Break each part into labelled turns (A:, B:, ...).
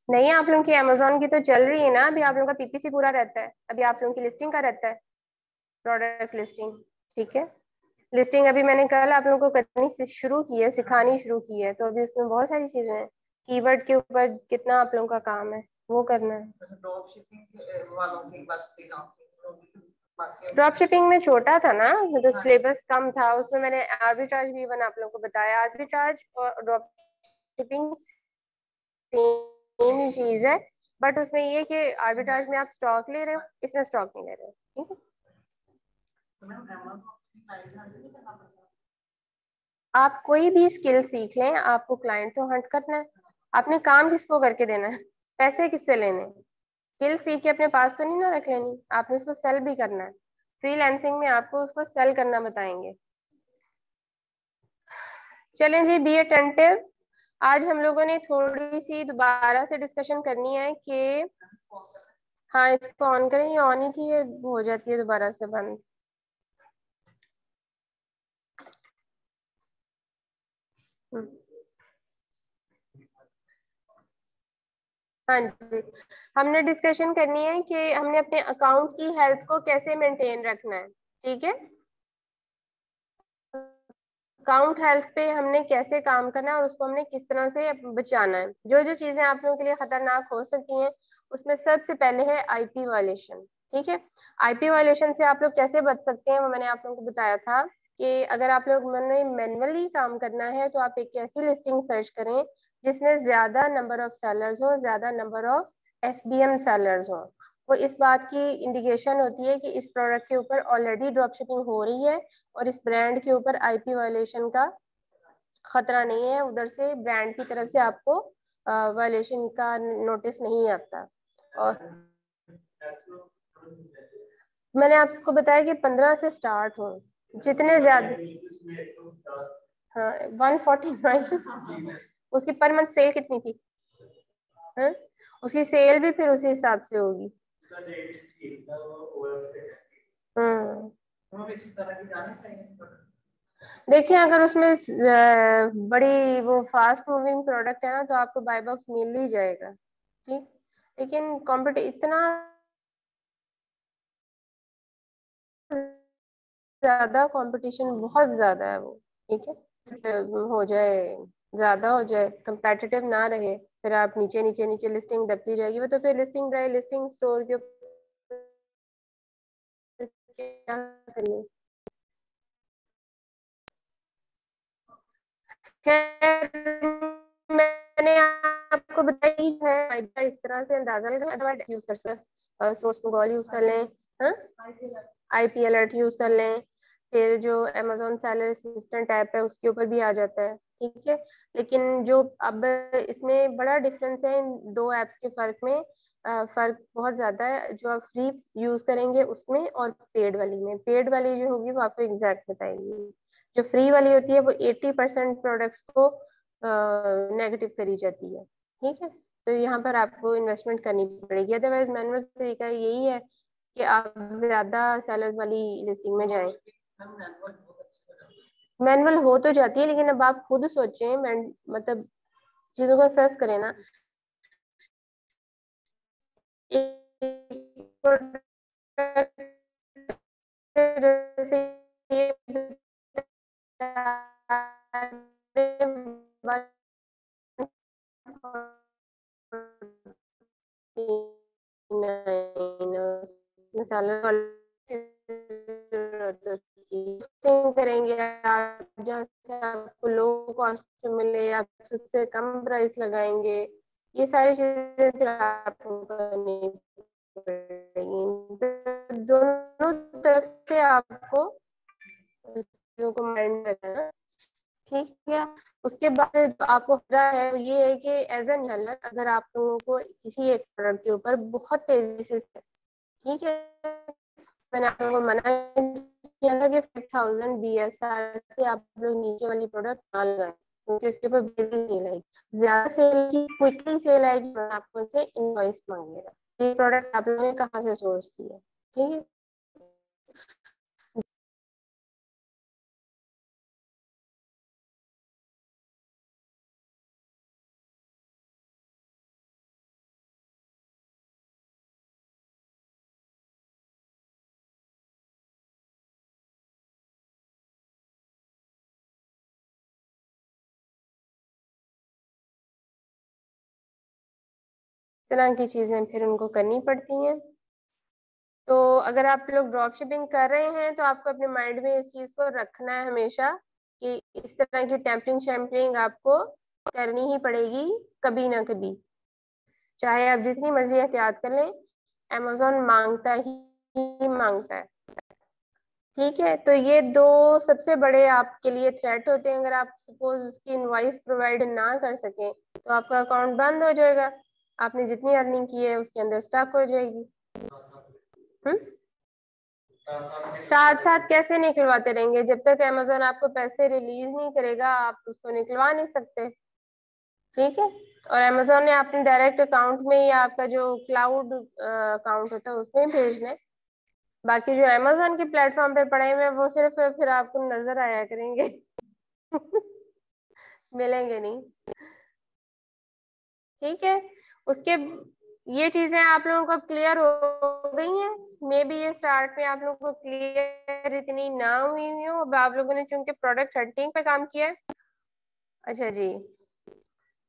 A: नहीं, आप लोगों की अमेजोन की तो चल रही है ना अभी, आप लोगों का पीपीसी पूरा रहता है अभी, आप लोगों की लिस्टिंग का रहता है, प्रोडक्ट लिस्टिंग। ठीक है, लिस्टिंग अभी मैंने कल आप लोगों को करनी शुरू की है, सिखानी शुरू की है, तो अभी उसमें बहुत सारी चीजें हैं। कीवर्ड के ऊपर कितना आप लोगों का काम है वो करना है। ड्रॉप शिपिंग में छोटा था ना, मतलब सिलेबस कम था, उसमें मैंने आर्बिट्राज भी वन आप लोगों को बताया। आर्बिट्राज और ड्रॉप शिपिंग सेम ही चीज है, बट उसमें ये कि आर्बिट्राज में आप स्टॉक ले रहे हो, इसमें स्टॉक नहीं ले रहे हो। ठीक है, आप कोई भी स्किल सीख लें, आपको क्लाइंट तो हंट करना है। आपने काम किसको करके देना है, पैसे किससे लेने हैं? स्किल सीख के अपने पास तो नहीं ना रख लेनी, आपने उसको सेल भी करना है। फ्रीलांसिंग में आपको उसको सेल करना बताएंगे। चलें जी, बी अटेंटिव। आज हम लोगों ने थोड़ी सी दोबारा से डिस्कशन करनी है कि हाँ, इसको ऑन करें, ये ऑन ही थी, ये हो जाती है दोबारा से बंद। हम्म, हाँ जी, हमने डिस्कशन करनी है कि हमने अपने अकाउंट की हेल्थ को कैसे मेंटेन रखना है। ठीक है, अकाउंट हेल्थ पे हमने कैसे काम करना है और उसको हमने किस तरह से बचाना है। जो जो चीजें आप लोगों के लिए खतरनाक हो सकती हैं, उसमें सबसे पहले है आईपी वायलेशन। ठीक है, आईपी वायलेशन से आप लोग कैसे बच सकते हैं वो मैंने आप लोगों को बताया था कि अगर आप लोग मैनुअली काम करना है तो आप एक ऐसी लिस्टिंग सर्च करें जिसमें ज्यादा नंबर ऑफ सेलर्स हो, ज्यादा नंबर ऑफ एफबीएम सेलर्स हो। वो इस बात की इंडिकेशन होती है कि इस प्रोडक्ट के ऊपर ऑलरेडी ड्रॉप शिपिंग हो रही है और इस ब्रांड के ऊपर आईपी वायलेशन का खतरा नहीं है, उधर से ब्रांड की तरफ से आपको वायलेशन का नोटिस नहीं आता। और मैंने आपको बताया कि 15 से स्टार्ट हो, जितने ज्यादा। हाँ, 149। उसकी पर मंथ सेल कितनी थी? हाँ? उसकी सेल भी फिर उसी हिसाब से होगी। हम्म, देखिए अगर उसमें बड़ी वो फास्ट मूविंग प्रोडक्ट है ना तो आपको बाय बॉक्स मिल ही जाएगा। ठीक, लेकिन कॉम्पिट इतना ज्यादा कंपटीशन बहुत ज्यादा है वो। ठीक है, हो जाए, ज्यादा हो जाए, कंपेटिटिव ना रहे, फिर आप नीचे नीचे नीचे लिस्टिंग दबती जाएगी, वो तो फिर लिस्टिंग ड्राई लिस्टिंग स्टोर के ऊपर क्या करिए। खैर, मैंने आपको बताई है इस तरह से अंदाजा लगा, अदरवाइज यूज कर सकते, सोर्स मंगोल यूज कर लें, हाँ, आईपी अलर्ट यूज कर लें, फिर जो अमेजोन सेलर असिस्टेंट ऐप है उसके ऊपर भी आ जाता है। ठीक है, लेकिन जो अब इसमें बड़ा डिफरेंस है इन दो ऐप्स के फर्क में, फर्क बहुत ज्यादा है। जो आप फ्री यूज करेंगे उसमें और पेड वाली में, पेड वाली जो होगी वो आपको एग्जैक्ट बताएगी। जो फ्री वाली होती है वो 80% प्रोडक्ट्स को नेगेटिव करी जाती है। ठीक है, तो यहाँ पर आपको इन्वेस्टमेंट करनी पड़ेगी, अदरवाइज मैनुअल तरीका यही है कि आप ज्यादा सेलर्स वाली लिस्टिंग में जाएं। मैनुअल हो तो जाती है, लेकिन अब आप खुद सोचें, मतलब चीजों को सर्च करें ना। एक प्रोडक्ट जैसे ये मसाला करेंगे आप, जहाँ से आपको लो कॉस्ट में मिले, आप सबसे कम प्राइस लगाएंगे, ये सारी चीजें फिर आपको करनी पड़ेगी। तो दोनों तरफ से आपको चीजों को माइंड रखना। ठीक है, उसके बाद जो आपको हो रहा है वो ये है कि एज एन जनरल अगर आप लोगों को किसी एक प्रोडक्ट के ऊपर बहुत तेजी से, ठीक है, मैंने आप लोगों को मना किया था कि 5000 BSR से आप लोग नीचे वाली प्रोडक्ट ना लगाएं, क्योंकि उसके ऊपर बिल नहीं लगेगी, ज्यादा सेल की क्विकली सेल आएगी, मैं आपको उनसे इनवॉइस मांगेगा ये प्रोडक्ट आप लोगों ने कहाँ से सोर्स किया। ठीक है। तरह की चीजें फिर उनको करनी पड़ती हैं। तो अगर आप लोग ड्रॉप शिपिंग कर रहे हैं तो आपको अपने माइंड में इस चीज को रखना है हमेशा कि इस तरह की टेम्परिंग शैम्परिंग आपको करनी ही पड़ेगी कभी ना कभी, चाहे आप जितनी मर्जी एहतियात कर लें, अमेजोन मांगता ही मांगता है। ठीक है, तो ये दो सबसे बड़े आपके लिए थ्रेट होते हैं। अगर आप सपोज उसकी इनवॉइस प्रोवाइड ना कर सकें तो आपका अकाउंट बंद हो जाएगा, आपने जितनी अर्निंग की है उसके अंदर स्टक हो जाएगी। हम्म साथ साथ कैसे निकलवाते रहेंगे? जब तक अमेजोन आपको पैसे रिलीज नहीं करेगा आप उसको निकलवा नहीं सकते। ठीक है, और अमेजोन ने अपने डायरेक्ट अकाउंट में या आपका जो क्लाउड अकाउंट होता है उसमें भेजना है। बाकी जो अमेजोन के प्लेटफॉर्म पे पड़े हुए हैं वो सिर्फ फिर आपको नजर आया करेंगे मिलेंगे नहीं। ठीक है, उसके ये चीजें आप लोगों को क्लियर हो गई हैं? मे बी ये स्टार्ट में आप लोगों को क्लियर इतनी ना हुई हो, अब आप लोगों ने चूंकि प्रोडक्ट हंटिंग पे काम किया है। अच्छा जी,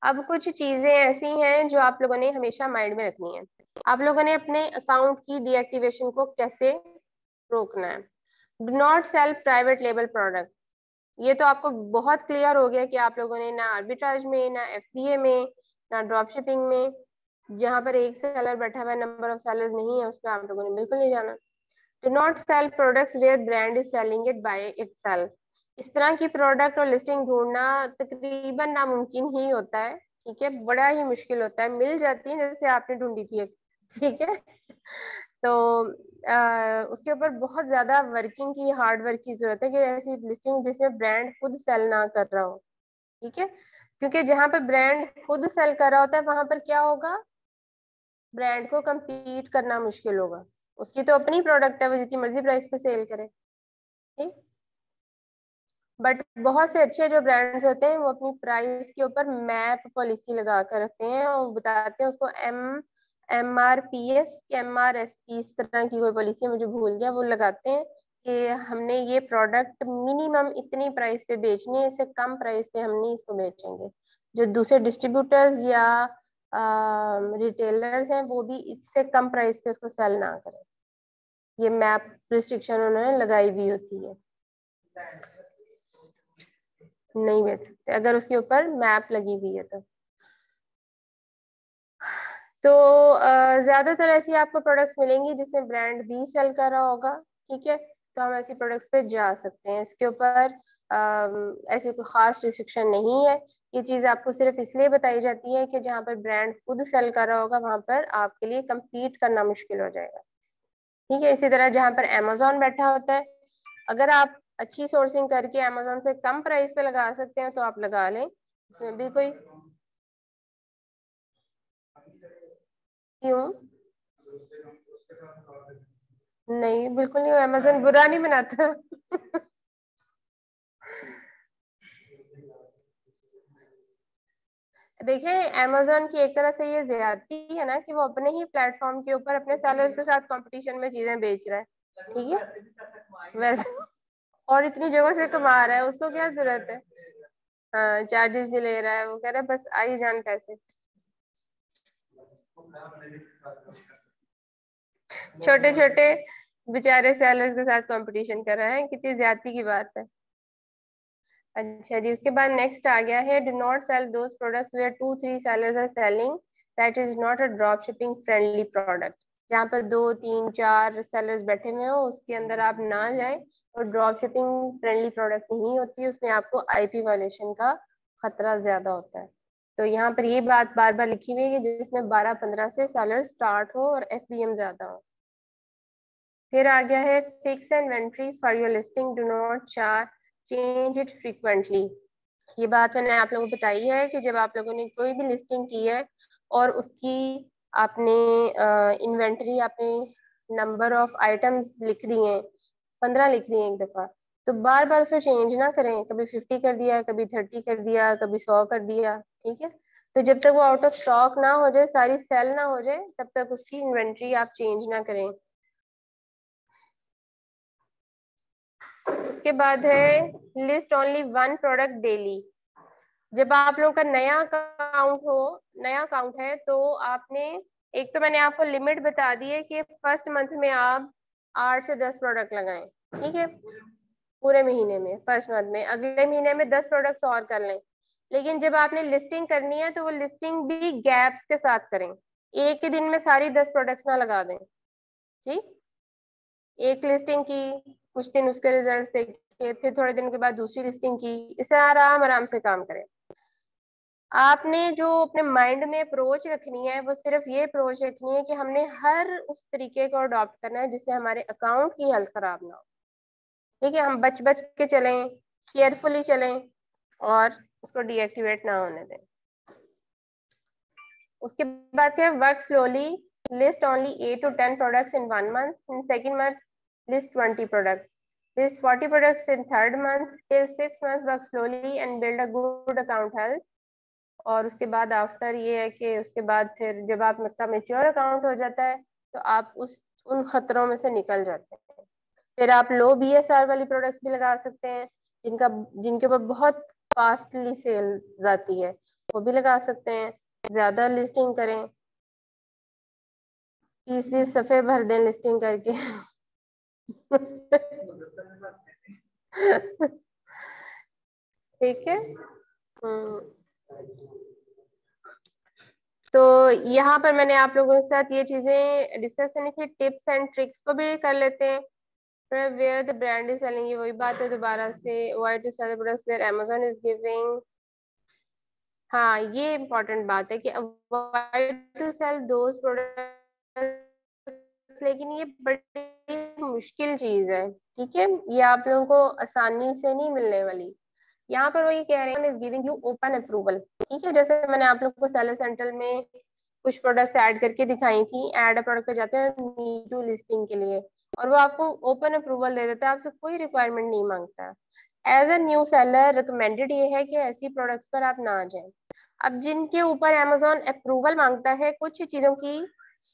A: अब कुछ चीजें ऐसी हैं जो आप लोगों ने हमेशा माइंड में रखनी है। आप लोगों ने अपने अकाउंट की डीएक्टिवेशन को कैसे रोकना है। Do not sell private label product. ये तो आपको बहुत क्लियर हो गया कि आप लोगों ने ना आर्बिट्राज में, ना एफबीए में, ना ड्रॉप शिपिंग में, जहां पर एक सेलर बैठा हुआ है, नंबर ऑफ सेलर्स नहीं है, उसमें आप लोगों ने बिल्कुल नहीं जाना। Do not cell products where brand is selling it by itself. इस तरह की प्रोडक्ट और लिस्टिंग ढूंढना तकरीबन नामुमकिन ही होता है। ठीक है, बड़ा ही मुश्किल होता है, मिल जाती है जैसे आपने ढूंढी थी। ठीक है तो उसके ऊपर बहुत ज्यादा वर्किंग की, हार्ड वर्क की जरूरत है कि ऐसी लिस्टिंग जिसमें ब्रांड खुद सेल ना कर रहा हो। ठीक है, क्योंकि जहां पर ब्रांड खुद सेल कर रहा होता है वहां पर क्या होगा, ब्रांड को compete करना मुश्किल होगा। उसकी तो अपनी प्रोडक्ट है, वो जितनी मर्जी प्राइस पे सेल करे। ठीक, बट बहुत से अच्छे जो ब्रांड्स होते हैं वो अपनी प्राइस के ऊपर मैप पॉलिसी लगा कर रखते हैं और बताते हैं उसको MRPS कि MRSP, इस तरह की कोई पॉलिसी मुझे भूल गया, वो लगाते हैं कि हमने ये प्रोडक्ट मिनिमम इतनी प्राइस पे बेचनी है, इससे कम प्राइस पे हम नहीं इसको बेचेंगे। जो दूसरे डिस्ट्रीब्यूटर्स या रिटेलर्स हैं वो भी इससे कम प्राइस पे उसको सेल ना करें। ये मैप रिस्ट्रिक्शन उन्होंने लगाई हुई होती है, नहीं बेच सकते अगर उसके ऊपर मैप लगी हुई है तो ज्यादातर ऐसी आपको प्रोडक्ट्स मिलेंगी जिसमें ब्रांड भी सेल कर रहा होगा। ठीक है, तो हम ऐसी प्रोडक्ट्स पे जा सकते हैं। इसके ऊपर ऐसी कोई खास रिस्ट्रिक्शन नहीं है। ये चीज आपको सिर्फ इसलिए बताई जाती है कि जहाँ पर ब्रांड खुद सेल कर रहा होगा वहां पर आपके लिए compete करना मुश्किल हो जाएगा। ठीक है, इसी तरह जहाँ पर अमेजोन बैठा होता है, अगर आप अच्छी सोर्सिंग करके अमेजोन से कम प्राइस पे लगा सकते हैं तो आप लगा लें, उसमें भी कोई क्यों नहीं, बिल्कुल नहीं, अमेजोन बुरा नहीं बनाता देखिए, अमेजोन की एक तरह से ये ज्यादती है ना कि वो अपने ही प्लेटफॉर्म के ऊपर अपने सेलर्स के साथ कंपटीशन में चीजें बेच रहा है। ठीक है, वैसे और इतनी जगह से कमा रहा है, उसको क्या जरूरत है। हाँ, चार्जेस भी ले रहा है, वो कह रहा है बस आई जान पैसे। छोटे छोटे बेचारे सेलर्स के साथ कंपटीशन कर रहा है, कितनी ज्यादती की बात है। अच्छा जी, उसके बाद नेक्स्ट आ गया है, do not sell those products where 2-3 sellers are selling, that is not a drop shipping friendly product. जहाँ पर 2-3-4 सेलर्स बैठे हुए हो उसके अंदर आप ना जाए, और ड्रॉप शिपिंग फ्रेंडली प्रोडक्ट नहीं होती है, उसमें आपको आईपी वायलेशन का खतरा ज्यादा होता है। तो यहाँ पर ये बात बार बार लिखी हुई है कि जिसमें 12-15 से सेलर स्टार्ट हो और एफबीएम ज्यादा हो। फिर आ गया है, fix inventory for your listing, do not change it frequently. ये बात मैंने आप लोगों को बताई है कि जब आप लोगों ने कोई भी लिस्टिंग की है और उसकी आपने इन्वेंटरी, आपने नंबर ऑफ आइटम्स लिख दी हैं, 15 लिख दी हैं एक दफा, तो बार बार उसको चेंज ना करें। कभी 50 कर दिया, कभी 30 कर दिया, कभी 100 कर दिया। ठीक है, तो जब तक वो आउट ऑफ स्टॉक ना हो जाए, सारी सेल ना हो जाए, तब तक उसकी इन्वेंट्री आप चेंज ना करें। उसके बाद है, list only one product daily. जब आप लोग का नया अकाउंट है तो आपने एक तो मैंने आपको लिमिट बता दी है कि फर्स्ट मंथ में आप 8 से 10 प्रोडक्ट लगाएं, ठीक है, पूरे महीने में, फर्स्ट मंथ में। अगले महीने में 10 प्रोडक्ट्स और कर लें। लेकिन जब आपने लिस्टिंग करनी है तो वो लिस्टिंग भी गैप्स के साथ करें। एक ही दिन में सारी 10 प्रोडक्ट्स ना लगा दें, ठीक। एक लिस्टिंग की, कुछ दिन उसके रिजल्ट देखे, फिर थोड़े दिन के बाद दूसरी लिस्टिंग की। इसे आराम आराम से काम करें। आपने जो अपने माइंड में अप्रोच रखनी है वो सिर्फ ये अप्रोच रखनी है कि हमने हर उस तरीके को अडॉप्ट करना है जिससे हमारे अकाउंट की हेल्थ खराब ना हो। ठीक है, हम बच बच के चलें, केयरफुली चलें, और उसको डीएक्टिवेट ना होने दें। उसके बाद क्या, work slowly, list only 8 to 10 products in 1 month, in second month list 20 products, list 40 products in third month, till 6 months work slowly and build a good account health. और उसके बाद आफ्टर ये है कि उसके बाद फिर जब आप का मेच्योर अकाउंट हो जाता है तो आप उस उन खतरों में से निकल जाते हैं। फिर आप लो बीएसआर वाली प्रोडक्ट्स भी लगा सकते हैं, जिनका जिनके ऊपर बहुत फास्टली सेल जाती है, वो भी लगा सकते हैं। ज्यादा लिस्टिंग करें, 20-20 सफ़े भर दें लिस्टिंग करके। ठीक है। हम्म। तो यहाँ पर मैंने आप लोगों के साथ ये चीजें डिस्कस करनी थी, टिप्स एंड ट्रिक्स को भी कर लेते हैं। Where the brand is selling, ये वही बात है दोबारा से, why to sell products where Amazon is giving. हाँ, ये इम्पोर्टेंट बात है कि why to sell those products, लेकिन ये बड़ी मुश्किल चीज है, ठीक है, ये आप लोगों को आसानी से नहीं मिलने वाली। यहाँ पर वो ये कह रहे हैं is giving you open approval, ठीक है। जैसे मैंने आप लोगों को सेलर सेंट्रल में कुछ प्रोडक्ट्स ऐड करके दिखाई थी, ऐड प्रोडक्ट पे जाते हैं नी टू लिस्टिंग के लिए, और वो आपको ओपन अप्रूवल दे देता है, आपसे कोई रिक्वायरमेंट नहीं मांगता। As a new seller recommended ये है कि ऐसी प्रोडक्ट्स पर आप ना जाएं। अब जिनके ऊपर अमेजोन अप्रूवल मांगता है, कुछ चीजों की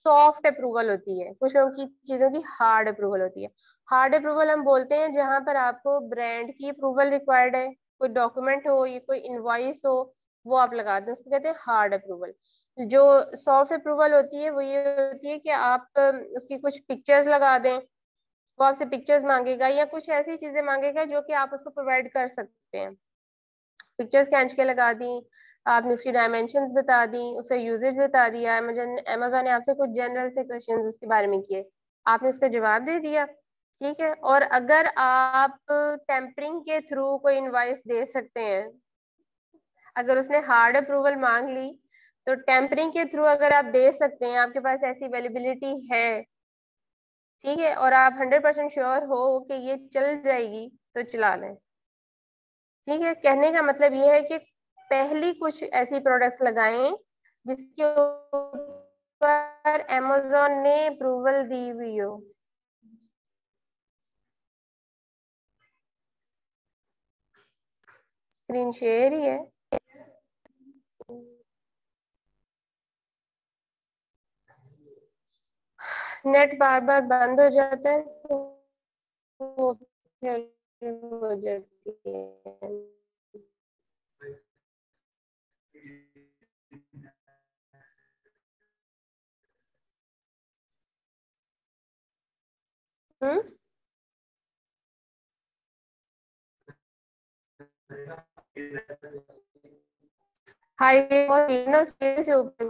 A: सॉफ्ट अप्रूवल होती है, कुछ लोगों की चीजों की हार्ड अप्रूवल होती है। हार्ड अप्रूवल हम बोलते हैं जहां पर आपको ब्रांड की अप्रूवल रिक्वायर्ड है, कोई डॉक्यूमेंट हो, ये कोई इनवॉइस हो, वो आप लगा दें, उसको कहते हैं हार्ड अप्रूवल। जो सॉफ्ट अप्रूवल होती है वो ये होती है कि आप उसकी कुछ पिक्चर्स लगा दें, वो आपसे पिक्चर्स मांगेगा या कुछ ऐसी चीजें मांगेगा जो कि आप उसको प्रोवाइड कर सकते हैं। पिक्चर्स खींच के लगा दी, आपने उसकी डायमेंशंस बता दी, उसे यूजेज बता दिया, अमेजोन ने आपसे कुछ जनरल से क्वेश्चंस उसके बारे में किए, आपने उसका जवाब दे दिया, ठीक है। और अगर आप टेम्परिंग के थ्रू कोई इनवाइस दे सकते हैं, अगर उसने हार्ड अप्रूवल मांग ली तो टेम्परिंग के थ्रू अगर आप दे सकते हैं, आपके पास ऐसी अवेलेबिलिटी है, ठीक है, और आप 100% श्योर हो कि ये चल जाएगी, तो चला लें। ठीक है, कहने का मतलब ये है कि पहली कुछ ऐसी प्रोडक्ट्स लगाएं जिसके ऊपर amazon ने अप्रूवल दी हुई हो। स्क्रीन शेयर ही है। नेट बार बार बंद हो जाता है तो वो फिर हो जाती है। हम्म। हाँ, ये बहुत ना स्क्रीन से ऊपर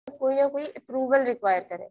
A: कोई ना कोई अप्रूवल रिक्वायर करे।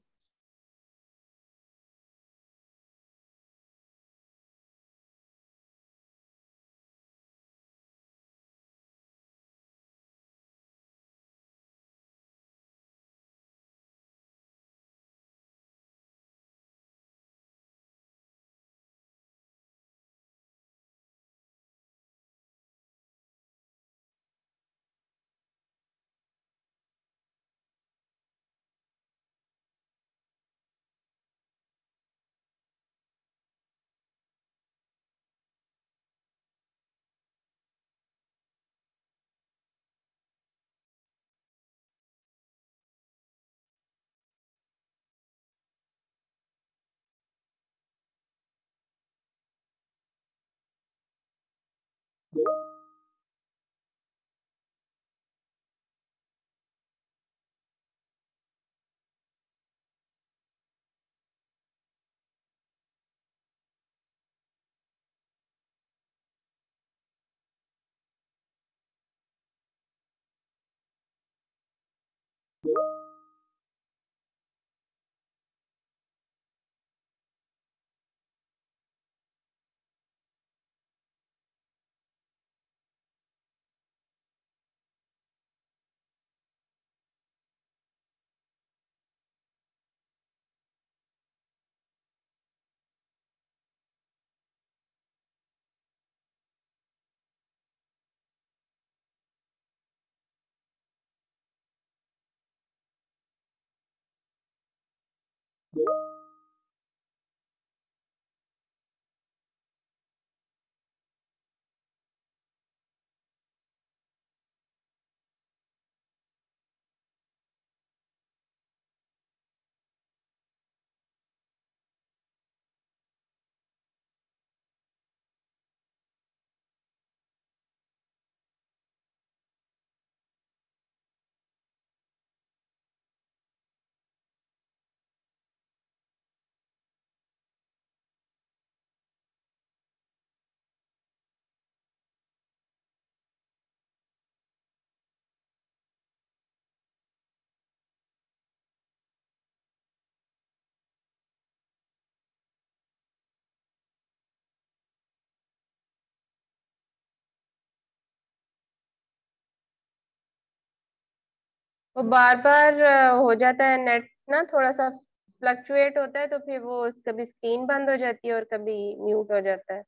A: वो बार बार हो जाता है नेट ना, थोड़ा सा फ्लक्चुएट होता है, तो फिर वो कभी स्क्रीन बंद हो जाती है और कभी म्यूट हो जाता है।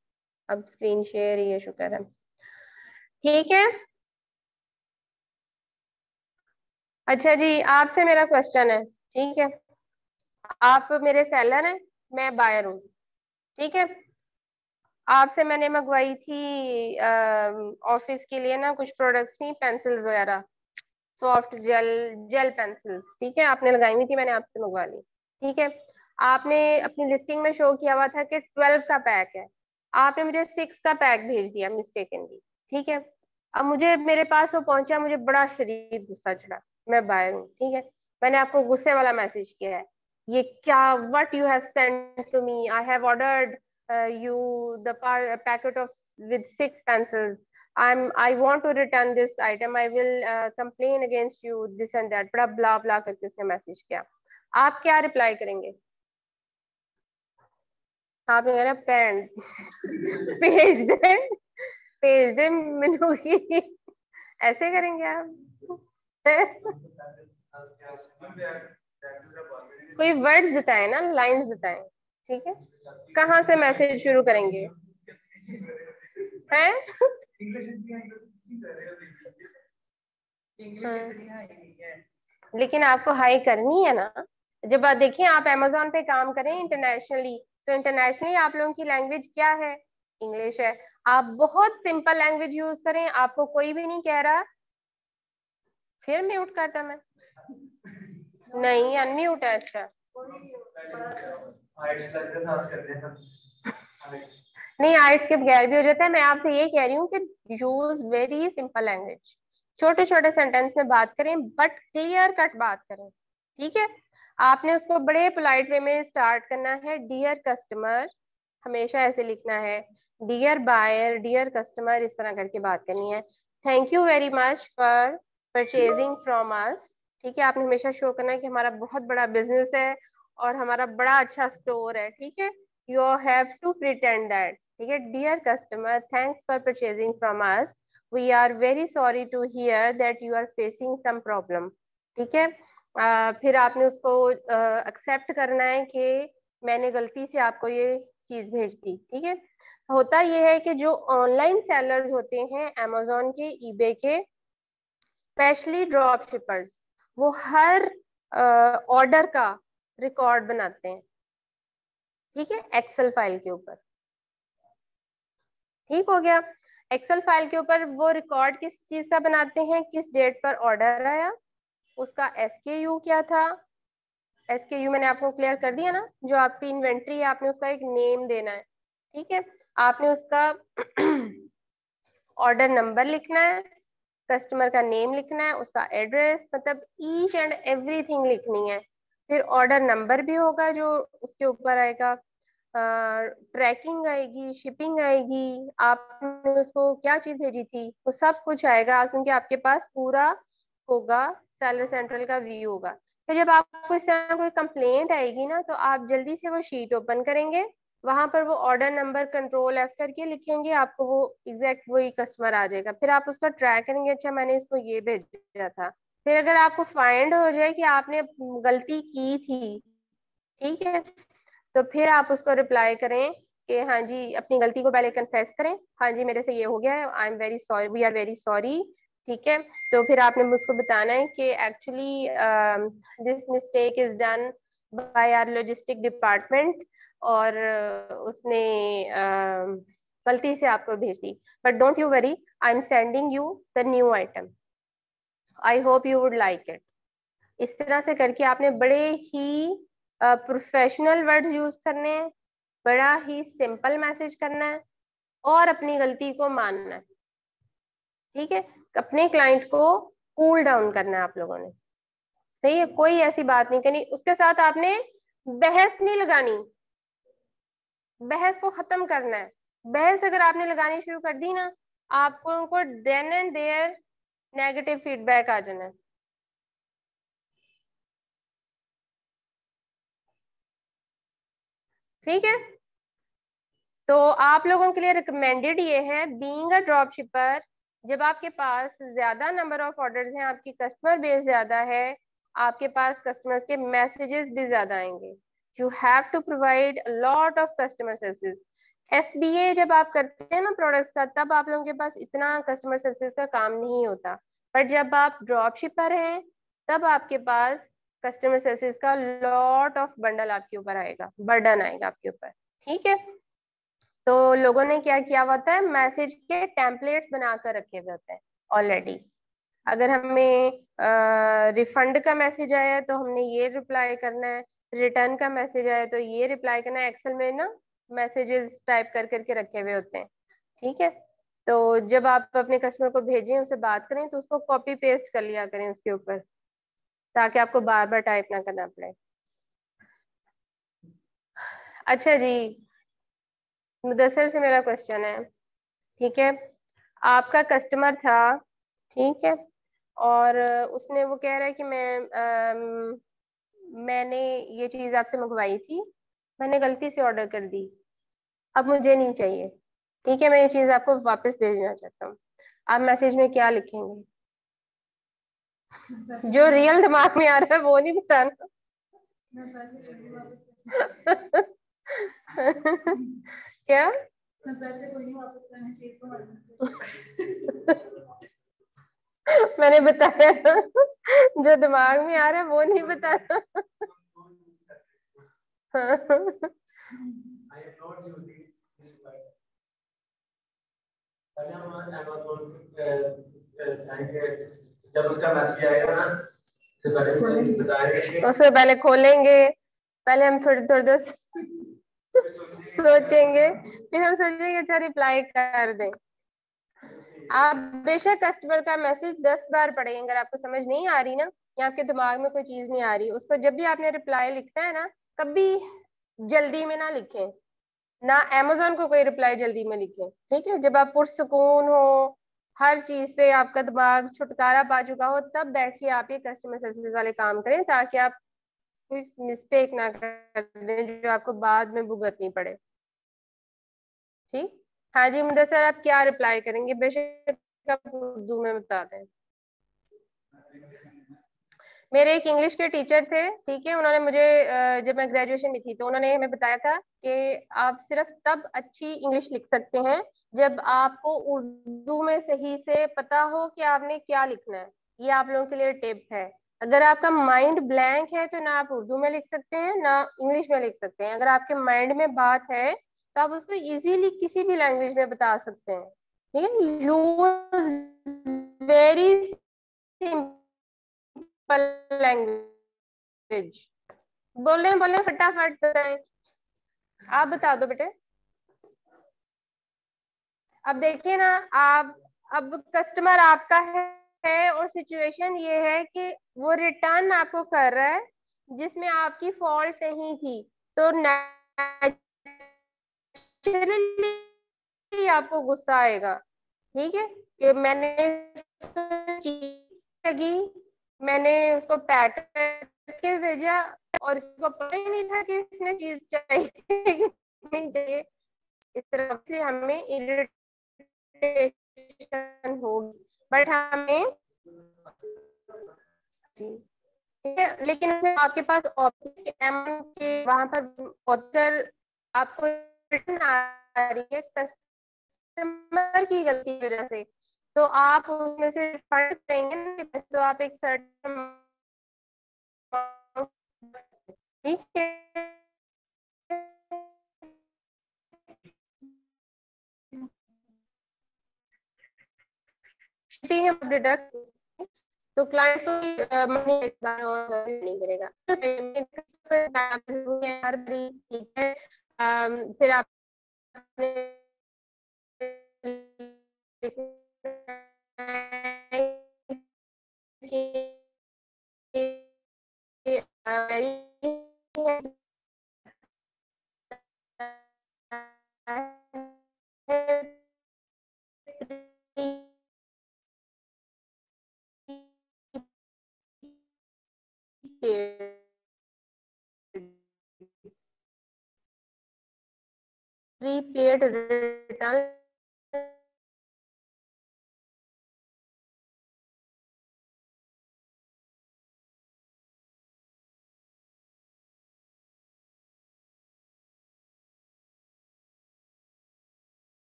A: अब स्क्रीन शेयर, ये शुक्र है। ठीक है। अच्छा जी, आपसे मेरा क्वेश्चन है, ठीक है। आप मेरे सेलर हैं, मैं बायर हूँ, ठीक है। आपसे मैंने मंगवाई थी ऑफिस के लिए ना कुछ प्रोडक्ट्स थी, पेंसिल्स वगैरह, सॉफ्ट जेल जेल पेंसिल्स, ठीक है। आपने लगाई हुई थी, मैंने आपसे मंगवा ली, ठीक है। आपने अपनी लिस्टिंग में शो किया हुआ था कि 12 का पैक है, आपने मुझे 6 का पैक भेज दिया मिस्टेकनली, ठीक है। अब मुझे मेरे पास वो पहुंचा, मुझे बड़ा शदीद गुस्सा चढ़ा। मैं बायर हूँ, ठीक है। मैंने आपको गुस्से वाला मैसेज किया है। ये क्या, what you have sent to me, I have ordered you the packet of with 6 pencils. I want to return this item. I will complain against you, this and that, बड़ा ब्ला ब्ला करके उसने मैसेज किया। आप क्या रिप्लाई करेंगे? आपने कहा parent भेज दे, भेज दे मीनू की, ऐसे करेंगे आप? कोई वर्ड्स बताए ना, लाइंस बताए, ठीक है। कहाँ से मैसेज शुरू करेंगे? हैं? लेकिन आपको हाई करनी है ना। जब आप देखिए, आप अमेजोन पे काम करें इंटरनेशनली, तो इंटरनेशनली आप लोगों की लैंग्वेज क्या है? इंग्लिश है। आप बहुत सिंपल लैंग्वेज यूज करें, आपको कोई भी नहीं कह रहा। फिर म्यूट करता मैं? नहीं, अनम्यूट है। अच्छा, नहीं, आर्ट्स के बगैर भी हो जाता है। मैं आपसे ये कह रही हूँ कि यूज वेरी सिंपल लैंग्वेज, छोटे छोटे सेंटेंस में बात करें, बट क्लियर कट बात करें, ठीक है। आपने उसको बड़े पोलाइट वे में स्टार्ट करना है, डियर कस्टमर, हमेशा ऐसे लिखना है। डियर बायर, डियर कस्टमर, इस तरह करके बात करनी है। Thank you very much for purchasing from अस, ठीक है। आपने हमेशा शो करना है कि हमारा बहुत बड़ा बिजनेस है और हमारा बड़ा अच्छा स्टोर है, ठीक है। You have to pretend that, ठीक है। Dear customer, thanks for purchasing from us, we are very sorry to hear that you are facing some problem, ठीक है। फिर आपने उसको एक्सेप्ट करना है कि मैंने गलती से आपको ये चीज भेज दी, ठीक है। होता यह है कि जो ऑनलाइन सेलर्स होते हैं amazon के, ईबे के, स्पेशली ड्रॉप शिपर्स, वो हर ऑर्डर का रिकॉर्ड बनाते हैं, ठीक है, एक्सेल फाइल के ऊपर। ठीक हो गया। एक्सेल फाइल के ऊपर वो रिकॉर्ड किस चीज का बनाते हैं? किस डेट पर ऑर्डर आया, उसका एसकेयू क्या था। एसकेयू मैंने आपको क्लियर कर दिया ना, जो आपकी इन्वेंट्री है, आपने उसका एक नेम देना है, ठीक है। आपने उसका ऑर्डर नंबर लिखना है, कस्टमर का नेम लिखना है, उसका एड्रेस, मतलब ईच एंड एवरीथिंग लिखनी है। फिर ऑर्डर नंबर भी होगा जो उसके ऊपर आएगा, ट्रैकिंग आएगी, शिपिंग आएगी, आपने उसको क्या चीज भेजी थी, वो सब कुछ आएगा, क्योंकि आपके पास पूरा होगा, सेलर सेंट्रल का व्यू होगा। फिर जब आपको इस तरह कोई कंप्लेंट आएगी ना, तो आप जल्दी से वो शीट ओपन करेंगे, वहां पर वो ऑर्डर नंबर कंट्रोल F करके लिखेंगे, आपको वो एग्जैक्ट वही कस्टमर आ जाएगा। फिर आप उसका ट्रैक करेंगे, अच्छा मैंने इसको ये भेजा था। फिर अगर आपको फाइंड हो जाए कि आपने गलती की थी, ठीक है, तो फिर आप उसको रिप्लाई करें कि हाँ जी, अपनी गलती को पहले कन्फेस करें, हाँ जी मेरे से ये हो गया है, I am very sorry, we are very sorry, ठीक है। तो फिर आपने मुझको बताना है कि actually this mistake is done by our logistic department, और उसने गलती से आपको भेज दी, but don't you worry, I am sending you the new item, I hope you would like it. इस तरह से करके आपने बड़े ही प्रोफेशनल वर्ड्स यूज करने हैं, बड़ा ही सिंपल मैसेज करना है, और अपनी गलती को मानना है, ठीक है। अपने क्लाइंट को कूल डाउन करना है आप लोगों ने, सही है, कोई ऐसी बात नहीं करनी, उसके साथ आपने बहस नहीं लगानी, बहस को खत्म करना है। बहस अगर आपने लगानी शुरू कर दी ना, आपको उनको then and there negative feedback आ जाना है, ठीक है। तो आप लोगों के लिए रिकमेंडेड ये है, बीइंग अ ड्रॉप शिपर, जब आपके पास ज्यादा नंबर ऑफ ऑर्डर्स हैं, आपकी कस्टमर बेस ज्यादा है, आपके पास कस्टमर्स के मैसेजेस भी ज्यादा आएंगे, you have to provide lot of customer services. FBA जब आप करते हैं ना प्रोडक्ट्स का, तब आप लोगों के पास इतना कस्टमर सर्विस का काम नहीं होता, पर जब आप ड्रॉप शिपर हैं, तब आपके पास कस्टमर सर्विस का लॉट ऑफ बंडल आपके ऊपर आएगा, बर्डन आएगा आपके ऊपर, ठीक है। तो लोगों ने क्या किया हुआ होता है, मैसेज के टेम्पलेट्स बनाकर रखे हुए होते हैं ऑलरेडी। अगर हमें रिफंड का मैसेज आया है तो हमने ये रिप्लाई करना है, रिटर्न का मैसेज आया तो ये रिप्लाई करना है, एक्सेल में ना मैसेजेस टाइप कर करके रखे हुए होते हैं, ठीक है। तो जब आप अपने कस्टमर को भेजें, उससे बात करें, तो उसको कॉपी पेस्ट कर लिया करें उसके ऊपर, ताकि आपको बार बार टाइप ना करना पड़े। अच्छा जी, मुदस्सर से मेरा क्वेश्चन है, ठीक है। आपका कस्टमर था, ठीक है, और उसने वो कह रहा है कि मैंने ये चीज आपसे मंगवाई थी, मैंने गलती से ऑर्डर कर दी, अब मुझे नहीं चाहिए, ठीक है, मैं ये चीज आपको वापस भेजना चाहता हूँ। आप मैसेज में क्या लिखेंगे? जो रियल दिमाग में आ रहा है वो नहीं बताना। क्या? मैंने बताया ना, जो दिमाग में आ रहा है वो नहीं बताना। जब उसका मैसेज आएगा ना, उससे पहले खोलेंगे, पहले हम थोड़ी थोड़ी देर सोचेंगे, फिर हम सोचेंगे अच्छा रिप्लाई कर दें। आप बेशक कस्टमर का मैसेज 10 बार पढ़ेंगे, अगर आपको समझ नहीं आ रही ना, या आपके दिमाग में कोई चीज नहीं आ रही, उसको जब भी आपने रिप्लाई लिखना है ना, कभी जल्दी में ना लिखें, ना अमेजोन को कोई रिप्लाई जल्दी में लिखें, ठीक है। जब आप पुरसुकून हो, हर चीज से आपका दिमाग छुटकारा पा चुका हो, तब बैठिए आप ये कस्टमर सर्विस वाले काम करें, ताकि आप कोई मिस्टेक ना कर दें जो आपको बाद में भुगतनी पड़े, ठीक। हाँ जी मुदस्सर, आप क्या रिप्लाई करेंगे? बेशक आप उर्दू में बता दें। मेरे एक इंग्लिश के टीचर थे, ठीक है, उन्होंने मुझे जब मैं ग्रेजुएशन में थी, तो उन्होंने हमें बताया था कि आप सिर्फ तब अच्छी इंग्लिश लिख सकते हैं जब आपको उर्दू में सही से पता हो कि आपने क्या लिखना है। ये आप लोगों के लिए टिप है। अगर आपका माइंड ब्लैंक है, तो ना आप उर्दू में लिख सकते हैं ना इंग्लिश में लिख सकते हैं। अगर आपके माइंड में बात है, तो आप उसको इजीली किसी भी लैंग्वेज में बता सकते हैं, ठीक है। यूज वेरी लैंग्वेज, बोले बोले फटाफट बताएं। आप बता दो बेटे। अब देखिए ना, आप अब कस्टमर आपका है और सिचुएशन ये है कि वो रिटर्न आपको कर रहा है जिसमें आपकी फॉल्ट नहीं थी, तो नेचुरली आपको गुस्सा आएगा। ठीक है, कि मैंने चीज लगी, मैंने उसको पैक करके भेजा और इसको पता ही नहीं था कि इसने चीज चाहिए कि नहीं चाहिए। इस तरह से हमें इरिटेशन होगी, बट हमें जी, ठीक है, लेकिन उसमें आपके पास ऑब्जेक्ट अमाउंट के वहां पर अगर आपको रिटर्न आ रही है कस्टमर की गलती की वजह से, तो आप उसमें से फंड करेंगे ना, तो आप एक सर्टेन, ठीक है, शिपिंग डिडक्ट, तो क्लाइंट तो मनी और नहीं करेगा, तो हर बारी ठीक है। फिर आपने प्रीपेड रिटर्न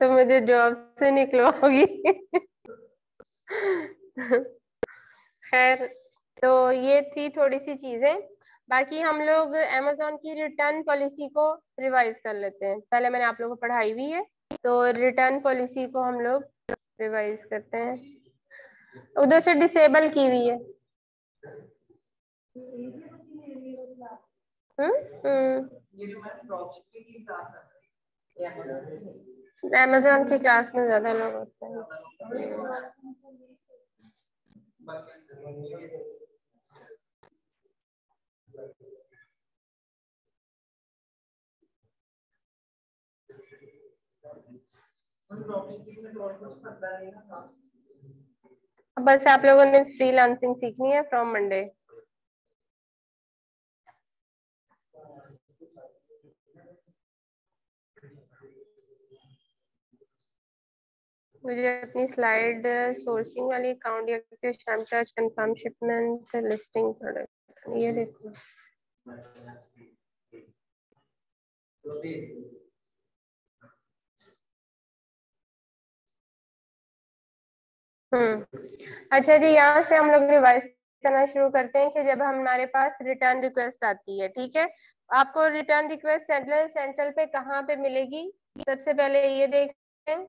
A: तो मुझे जॉब से निकलवाओगी? खैर, तो ये थी थोड़ी सी चीजें। बाकी हम लोग amazon की रिटर्न पॉलिसी को रिवाइज कर लेते हैं। पहले मैंने आप लोगों को पढ़ाई हुई है, तो रिटर्न पॉलिसी को हम लोग रिवाइज करते हैं। उधर से डिसेबल की हुई है। हम्म। amazon की क्लास में ज्यादा लोग होते हैं। बस आप लोगों ने फ्रीलांसिंग सीखनी है फ्रॉम मंडे। मुझे अपनी स्लाइड सोर्सिंग वाली अकाउंट या शैम्पटच कंफर्म शिपमेंट लिस्टिंग प्रोडक्ट, ये देखो। अच्छा जी, यहाँ से हम लोग रिवाइज करना शुरू करते हैं कि जब हमारे पास रिटर्न रिक्वेस्ट आती है, ठीक है। आपको रिटर्न रिक्वेस्ट सेंट्रल पे कहाँ पे मिलेगी? सबसे पहले ये देखते हैं,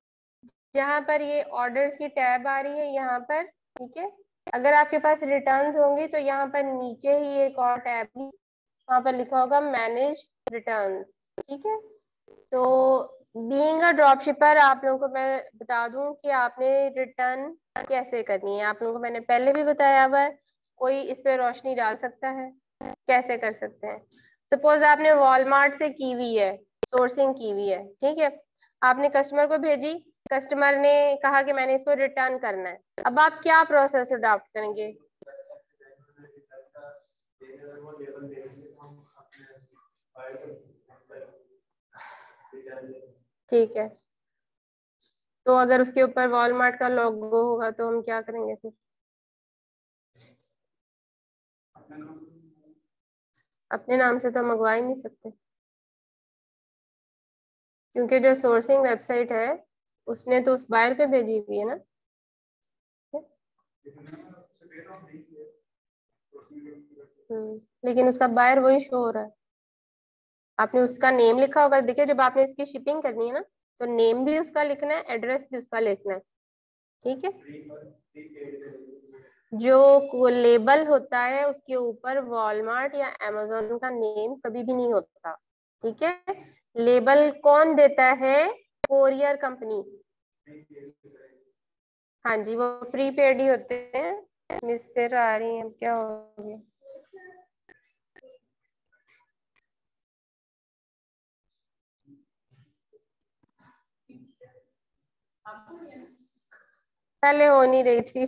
A: जहाँ पर ये ऑर्डर्स की टैब आ रही है यहाँ पर, ठीक है। अगर आपके पास रिटर्न्स होंगी तो यहाँ पर नीचे ही एक और टैब है, वहाँ पर लिखा होगा मैनेज रिटर्न्स, ठीक है। तो बीइंग अ ड्रॉप शिपर आप लोगों को मैं बता दूं कि आपने रिटर्न कैसे करनी है। आप लोगों को मैंने पहले भी बताया हुआ है, कोई इस पे रोशनी डाल सकता है कैसे कर सकते हैं। सपोज आपने वॉलमार्ट से की हुई है, सोर्सिंग की हुई है, ठीक है। आपने कस्टमर को भेजी, कस्टमर ने कहा कि मैंने इसको रिटर्न करना है। अब आप क्या प्रोसेस अडॉप्ट करेंगे? ठीक है, तो अगर उसके ऊपर वॉलमार्ट का लोगो होगा तो हम क्या करेंगे फिर? अपने नाम से तो मंगवा ही नहीं सकते, क्योंकि जो सोर्सिंग वेबसाइट है उसने तो उस बायर पे भेजी हुई है ना। लेकिन उसका बायर वही शो हो रहा है। आपने उसका नेम लिखा होगा, देखिए जब आपने इसकी शिपिंग करनी है ना, तो नेम भी उसका लिखना है, एड्रेस भी उसका लिखना है, ठीक है। जो लेबल होता है उसके ऊपर वॉलमार्ट या amazon का नेम कभी भी नहीं होता, ठीक है। लेबल कौन देता है? Courier company. हाँ जी, वो प्रीपेड ही होते हैं। मिस फिर आ रही है, अब क्या हो गया? पहले हो नहीं रही थी,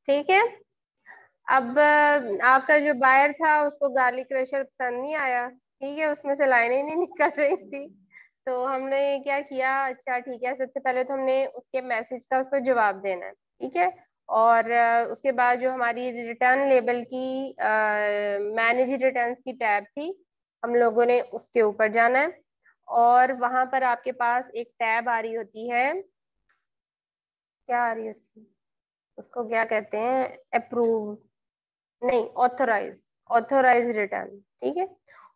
A: ठीक है। अब आपका जो बायर था उसको गार्लिक क्रशर पसंद नहीं आया, ठीक है, उसमें से लाइनें ही नहीं निकल रही थी। तो हमने क्या किया, अच्छा ठीक है, सबसे पहले तो हमने उसके मैसेज का उसको जवाब देना है, ठीक है। और उसके बाद जो हमारी रिटर्न लेबल की मैनेज रिटर्न्स की टैब थी, हम लोगों ने उसके ऊपर जाना है। और वहां पर आपके पास एक टैब आ रही होती है, क्या आ रही होती है, उसको क्या कहते हैं, अप्रूव नहीं, ऑथोराइज, ऑथोराइज रिटर्न, ठीक है।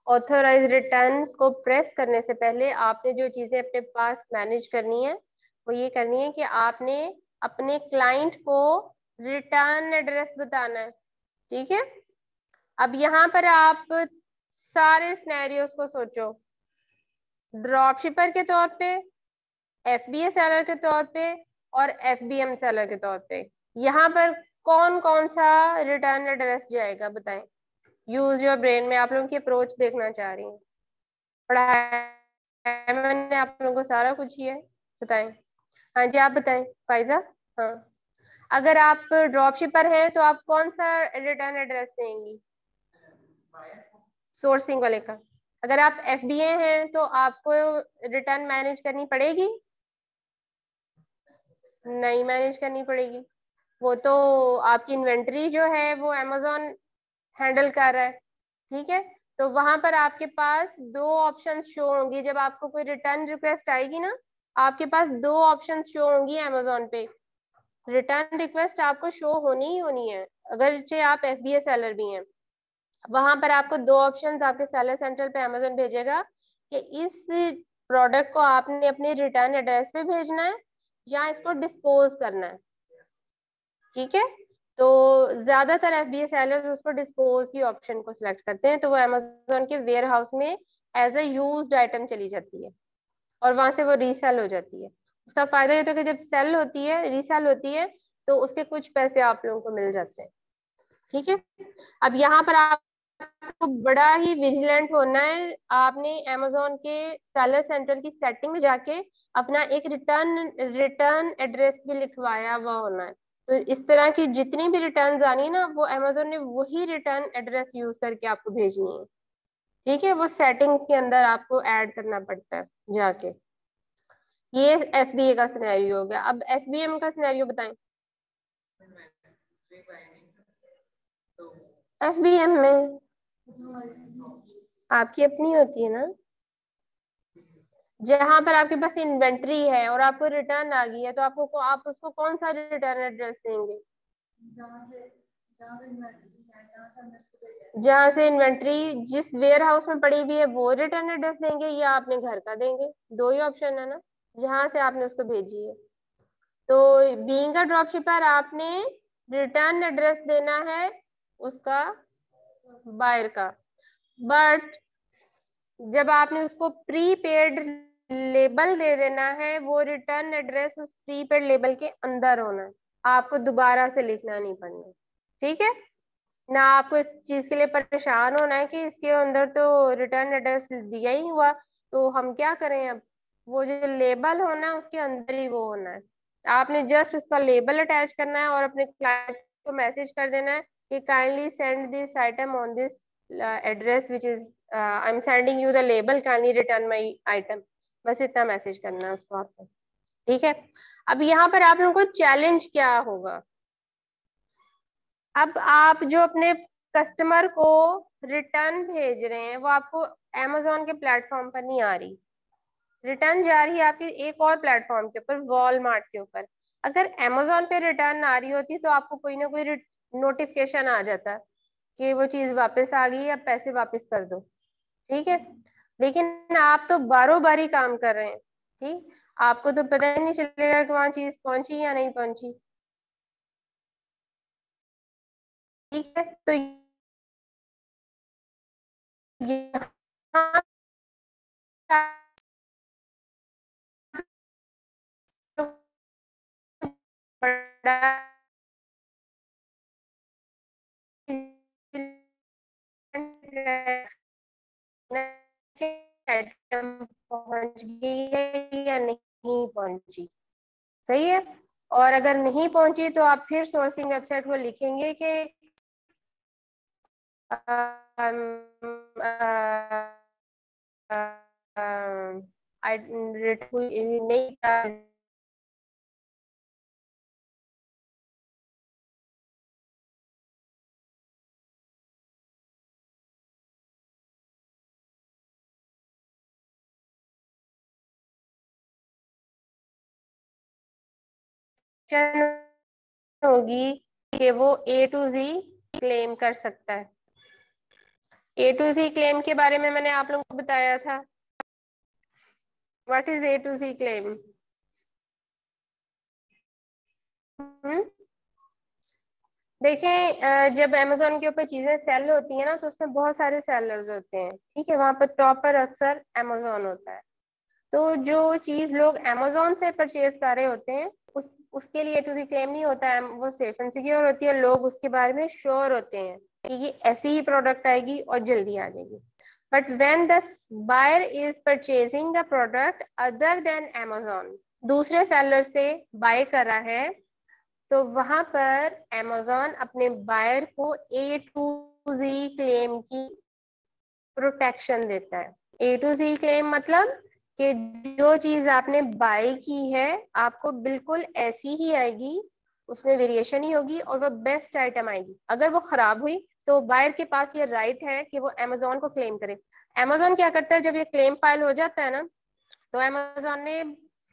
A: ऑथोराइज रिटर्न को प्रेस करने से पहले आपने जो चीजें अपने पास मैनेज करनी है, वो ये करनी है कि आपने अपने क्लाइंट को रिटर्न एड्रेस बताना है, ठीक है। अब यहाँ पर आप सारे सिनेरियोस को सोचो, ड्रॉप शिपर के तौर पे, एफबीए सेलर के तौर पे, और एफबीएम सेलर के तौर पे। यहाँ पर कौन कौन सा रिटर्न एड्रेस जाएगा, बताएं। यूज योर ब्रेन में, आप लोगों की अप्रोच देखना चाह रही हूँ। पढ़ाया मैंने आप लोगों को सारा कुछ ही है, बताएं। हाँ जी, आप बताएं फाइजा। हाँ, अगर आप ड्रॉप शिपर हैं तो आप कौन सा रिटर्न एड्रेस देंगी सोर्सिंग वाले का? अगर आप FBA हैं तो आपको रिटर्न मैनेज करनी पड़ेगी? नहीं मैनेज करनी पड़ेगी, वो तो आपकी इन्वेंट्री जो है वो अमेजोन हैंडल कर रहा है। ठीक है, तो वहां पर आपके पास दो ऑप्शन शो होंगी। जब आपको कोई रिटर्न रिक्वेस्ट आएगी ना, आपके पास दो ऑप्शन शो होंगी अमेजोन पे। रिटर्न रिक्वेस्ट आपको शो होनी ही होनी है, अगर चाहे आप FBA सेलर भी हैं। वहां पर आपको दो ऑप्शंस आपके सेलर सेंटर पे अमेजोन भेजेगा कि इस प्रोडक्ट को आपने अपने रिटर्न एड्रेस पे भेजना है या इसको डिस्पोज करना है। ठीक है, तो ज्यादातर FBA सेलर्स उसको डिस्पोज की ऑप्शन को सिलेक्ट करते हैं, तो वो अमेजोन के वेयर हाउस में एज ए यूज्ड आइटम चली जाती है और वहां से वो रीसेल हो जाती है। उसका फायदा ये तो कि जब सेल होती है, रीसेल होती है, तो उसके कुछ पैसे आप लोगों को मिल जाते हैं। ठीक है, अब यहाँ पर आपको बड़ा ही विजिलेंट होना है। आपने अमेजोन के सेलर सेंटर की सेटिंग में जाके अपना एक रिटर्न रिटर्न एड्रेस भी लिखवाया हुआ होना है। तो इस तरह की जितनी भी रिटर्न आनी है ना, वो अमेजोन ने वही रिटर्न एड्रेस यूज करके आपको भेजनी है। ठीक है, वो सेटिंग्स के अंदर आपको ऐड करना पड़ता है जाके। ये FBA का सिनेरियो हो गया। अब FBM का सिनेरियो बताएं। FBM में आपकी अपनी होती है ना, जहां पर आपके पास इन्वेंट्री है और आपको रिटर्न आ गई है, तो आपको आप उसको कौन सा रिटर्न एड्रेस देंगे? जहां से इन्वेंट्री जिस वेयर हाउस में पड़ी हुई है वो रिटर्न एड्रेस देंगे या अपने घर का देंगे? दो ही ऑप्शन है ना, जहां से आपने उसको भेजी है। तो बीइंग अ ड्रॉपशिपर आपने रिटर्न एड्रेस देना है उसका, बायर का। बट जब आपने उसको प्रीपेड लेबल दे देना है, वो रिटर्न एड्रेस उस प्रीपेड लेबल के अंदर होना है, आपको दोबारा से लिखना नहीं पड़ना। ठीक है ना, आपको इस चीज के लिए परेशान होना है कि इसके अंदर तो रिटर्न एड्रेस दिया ही हुआ, तो हम क्या करें अब? वो जो लेबल होना है उसके अंदर ही वो होना है। आपने जस्ट उसका लेबल अटैच करना है और अपने क्लाइंट को मैसेज कर देना है कि kindly send this item on this address which is I am sending you the label, kindly return my item. बस इतना मैसेज करना है उसको आपको। ठीक है, अब यहाँ पर आप लोगों को चैलेंज क्या होगा? अब आप जो अपने कस्टमर को रिटर्न भेज रहे हैं, वो आपको अमेजोन के प्लेटफॉर्म पर नहीं आ रही, रिटर्न जा रही है आपकी एक और प्लेटफॉर्म के ऊपर, वॉलमार्ट के ऊपर। अगर अमेजोन पे रिटर्न आ रही होती तो आपको कोई ना कोई नोटिफिकेशन आ जाता कि वो चीज वापस आ गई, अब पैसे वापस कर दो। ठीक है, लेकिन आप तो बारो बारी काम कर रहे हैं। ठीक, आपको तो पता ही नहीं चलेगा कि वहां चीज पहुंची या नहीं पहुंची। ठीक है, तो यहाँ बड़ा आइटम पहुंच गई है या नहीं पहुंची। सही है, और अगर नहीं पहुंची तो आप फिर सोर्सिंग वेबसाइट को लिखेंगे कि नहीं होगी कि वो A to Z क्लेम कर सकता है। A to Z क्लेम के बारे में मैंने आप लोगों को बताया था। What is A to Z claim? देखें, जब अमेजोन के ऊपर चीजें सेल होती है ना, तो उसमें बहुत सारे सेलर्स होते हैं। ठीक है, वहां पर टॉप पर अक्सर अमेजोन होता है। तो जो चीज लोग अमेजोन से परचेज कर रहे होते हैं, उसके लिए A to Z क्लेम नहीं होता है, वो सेफ एंड सिक्योर होती है। लोग उसके बारे में श्योर होते हैं कि ये ऐसी ही प्रोडक्ट आएगी और जल्दी आ जाएगी। But when the buyer is purchasing the product other than Amazon, दूसरे सेलर से बाय कर रहा है, तो वहां पर अमेजोन अपने बायर को A to Z क्लेम की प्रोटेक्शन देता है। ए टू जी क्लेम मतलब कि जो चीज आपने बाय की है आपको बिल्कुल ऐसी ही आएगी, उसमें वेरिएशन ही होगी और वो बेस्ट आइटम आएगी। अगर वो खराब हुई तो बायर के पास ये राइट है कि वो अमेजोन को क्लेम करे। अमेजोन क्या करता है, जब ये क्लेम फाइल हो जाता है ना, तो अमेजोन ने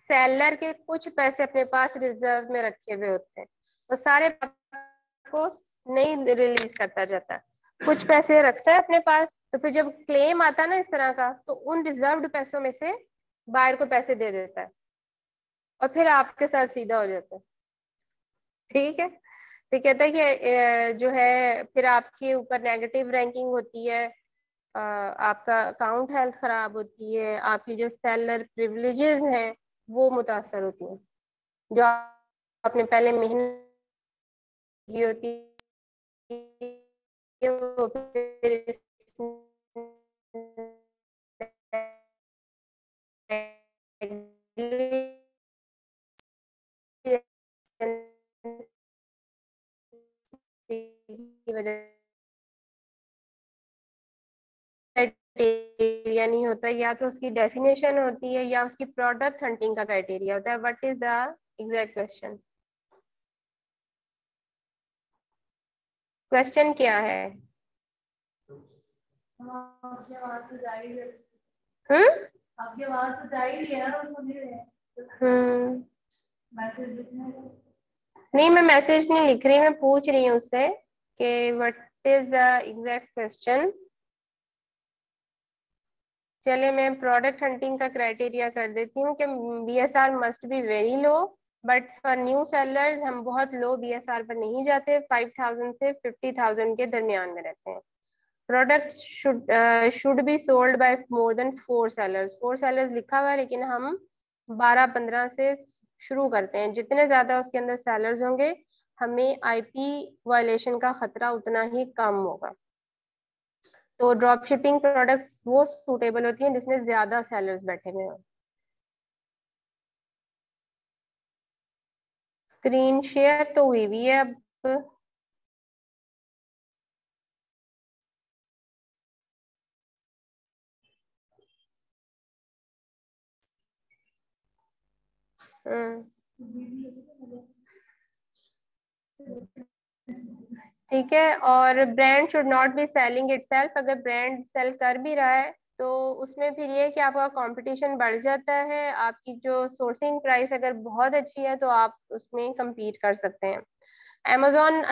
A: सेलर के कुछ पैसे अपने पास रिजर्व में रखे हुए होते हैं, वो सारे को नहीं रिलीज करता जाता, कुछ पैसे रखता है अपने पास। तो फिर जब क्लेम आता है ना इस तरह का, तो उन रिजर्व्ड पैसों में से बायर को पैसे दे देता है और फिर आपके साथ सीधा हो जाता है। ठीक है, फिर कहता है कि जो है फिर आपके ऊपर नेगेटिव रैंकिंग होती है, आपका अकाउंट हेल्थ खराब होती है, आपकी जो सेलर प्रिविलेजेस हैं वो मुतासर होती हैं, जो आपने पहले मेहनत की होती है वो फिर की वजह क्राइटेरिया नहीं होता, या तो उसकी डेफिनेशन होती है या उसकी प्रोडक्ट हंटिंग का क्राइटेरिया होता है। What is the exact question? Question क्या है? आपकी आवाज तो जा ही है। आपकी आवाज तो जा ही रही है ना, सुन ही रहे हैं। मैसेज लिखने नहीं, मैं मैसेज नहीं लिख रही, मैं पूछ रही हूँ उससे कि what is the exact question. चले मैं प्रोडक्ट हंटिंग का क्राइटेरिया कर देती हूँ कि BSR must be very low, but for new sellers हम बहुत लो बीएसआर पर नहीं जाते, 5000 से 50,000 के दरमियान में रहते हैं। Product should be sold by more than 4 sellers. 4 sellers लिखा हुआ है लेकिन हम 12-15 से शुरू करते हैं, जितने ज्यादा उसके अंदर सेलर्स होंगे हमें आईपी वायलेशन का खतरा उतना ही कम होगा। तो ड्रॉप शिपिंग प्रोडक्ट्स वो सूटेबल होती हैं जिसमें ज्यादा सेलर्स बैठे हुए हैं। स्क्रीन शेयर तो हुई भी है अब। हम्म, ठीक है। और brand should not be selling itself. अगर ब्रांड सेल कर भी रहा है तो उसमें फिर ये है कि आपका कंपटीशन बढ़ जाता है, आपकी जो सोर्सिंग प्राइस अगर बहुत अच्छी है तो आप उसमें compete कर सकते हैं। Amazon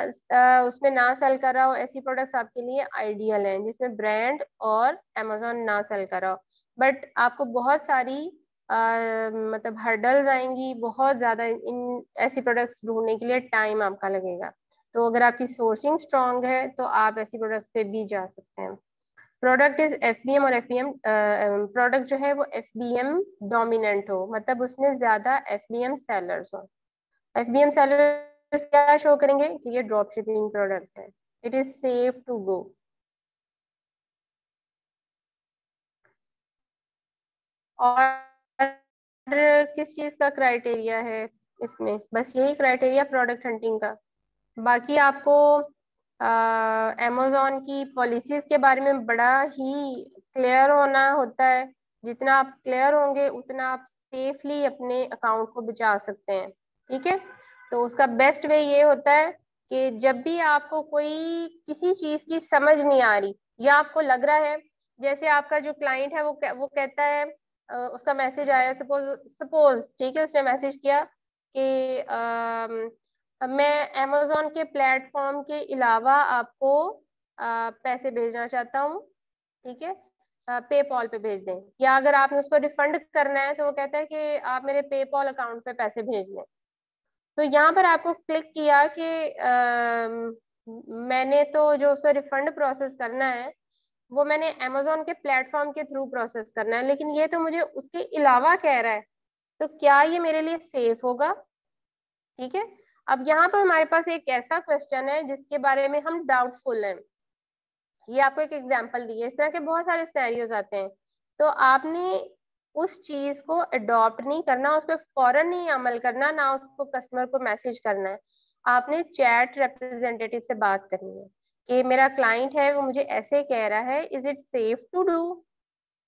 A: उसमें ना सेल कर रहा हो, ऐसी प्रोडक्ट्स आपके लिए आइडियल हैं जिसमें ब्रांड और Amazon ना सेल कर रहा हो। बट आपको बहुत सारी मतलब हर्डल्स आएंगी, बहुत ज्यादा इन ऐसी प्रोडक्ट्स ढूंढने के लिए टाइम आपका लगेगा। तो अगर आपकी सोर्सिंग स्ट्रांग है तो आप ऐसी प्रोडक्ट्स पे भी जा सकते हैं। प्रोडक्ट इज एफबीएम और एफबीएम प्रोडक्ट जो है वो एफबीएम डोमिनेंट हो, मतलब उसमें ज्यादा एफबीएम सेलर्स हो। एफबीएम सेलर्स क्या शो करेंगे कि ये ड्रॉप शिपिंग प्रोडक्ट है, it is safe to go. और किस चीज का क्राइटेरिया है इसमें? बस यही क्राइटेरिया प्रोडक्ट हंटिंग का। बाकी आपको अमेजोन की पॉलिसीज के बारे में बड़ा ही क्लियर होना होता है। जितना आप क्लियर होंगे उतना आप सेफली अपने अकाउंट को बचा सकते हैं। ठीक है, तो उसका बेस्ट वे ये होता है कि जब भी आपको कोई किसी चीज की समझ नहीं आ रही या आपको लग रहा है, जैसे आपका जो क्लाइंट है वो कहता है, उसका मैसेज आया, सपोज सपोज ठीक है, उसने मैसेज किया कि मैं अमेजोन के प्लेटफॉर्म के अलावा आपको पैसे भेजना चाहता हूँ। ठीक है, पेपॉल पे भेज दें, या अगर आपने उसको रिफंड करना है तो वो कहता है कि आप मेरे पेपॉल अकाउंट पे पैसे भेज दें। तो यहाँ पर आपको क्लिक किया कि मैंने तो जो उसको रिफंड प्रोसेस करना है वो मैंने अमेजोन के प्लेटफॉर्म के थ्रू प्रोसेस करना है, लेकिन ये तो मुझे उसके अलावा कह रहा है, तो क्या ये मेरे लिए सेफ होगा? ठीक है, अब यहाँ पर हमारे पास एक ऐसा क्वेश्चन है जिसके बारे में हम डाउटफुल हैं। ये आपको एक एग्जांपल दी है, इस तरह के बहुत सारे सिनेरियोज आते हैं। तो आपने उस चीज को अडॉप्ट नहीं करना, उस पर फौरन नहीं अमल करना, ना उसको कस्टमर को मैसेज करना है। आपने चैट रिप्रेजेंटेटिव से बात करनी है ये मेरा क्लाइंट है, वो मुझे ऐसे कह रहा है, is it safe to do?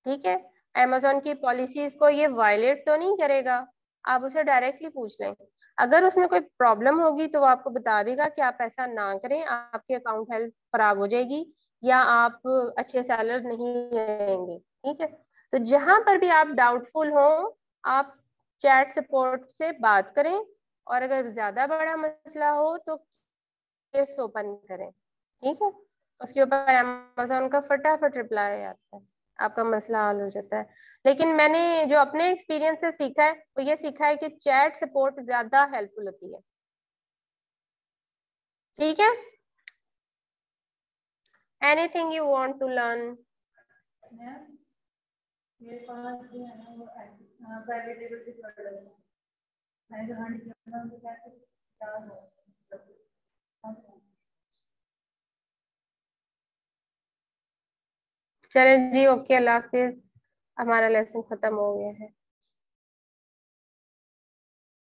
A: ठीक है, amazon की पॉलिसीज को ये वायलेट तो नहीं करेगा? आप उसे डायरेक्टली पूछ लें। अगर उसमें कोई प्रॉब्लम होगी तो वो आपको बता देगा कि आप ऐसा ना करें, आपके अकाउंट हेल्थ खराब हो जाएगी या आप अच्छे सेलर नहीं रहेंगे। ठीक है, तो जहां पर भी आप डाउटफुल हो, आप चैट सपोर्ट से बात करें, और अगर ज्यादा बड़ा मसला हो तो केस ओपन करें। ठीक है, उसके ऊपर अमेजोन का फटाफट रिप्लाई आता है, आपका मसला हल हो जाता है। लेकिन मैंने जो अपने एक्सपीरियंस से सीखा है वो ये सीखा है कि चैट सपोर्ट ज्यादा हेल्पफुल होती है। ठीक है, anything you want to learn?
B: मेरे पास जो है ना वो प्राइवेट लेवल पे पढ़ रहा है। मैं जो हैंड किया उनको कैसे क्या हो।
A: चलें जी, ओके, अल्लाह हाफिज। हमारा लेसन खत्म हो गया है।